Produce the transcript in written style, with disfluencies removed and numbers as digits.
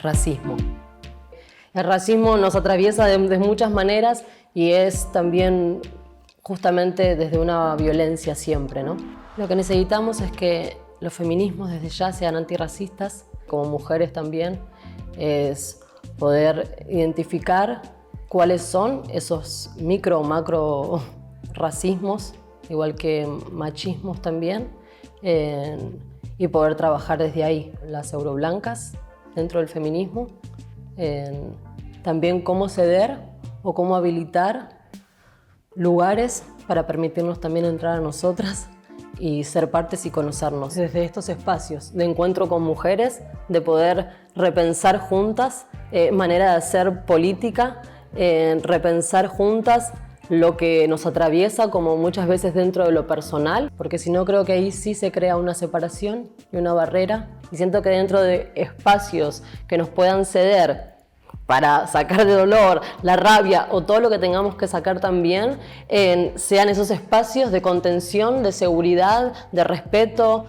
racismo. El racismo nos atraviesa de muchas maneras y es también justamente desde una violencia siempre, ¿no? Lo que necesitamos es que los feminismos desde ya sean antirracistas, como mujeres también, es poder identificar cuáles son esos micro o macro racismos, igual que machismos también, y poder trabajar desde ahí. Las euroblancas dentro del feminismo, también cómo ceder o cómo habilitar lugares para permitirnos también entrar a nosotras y ser partes y conocernos desde estos espacios de encuentro con mujeres, de poder repensar juntas manera de hacer política, repensar juntas lo que nos atraviesa, como muchas veces dentro de lo personal, porque si no creo que ahí sí se crea una separación y una barrera, y siento que dentro de espacios que nos puedan ceder para sacar de dolor, la rabia o todo lo que tengamos que sacar también, sean esos espacios de contención, de seguridad, de respeto,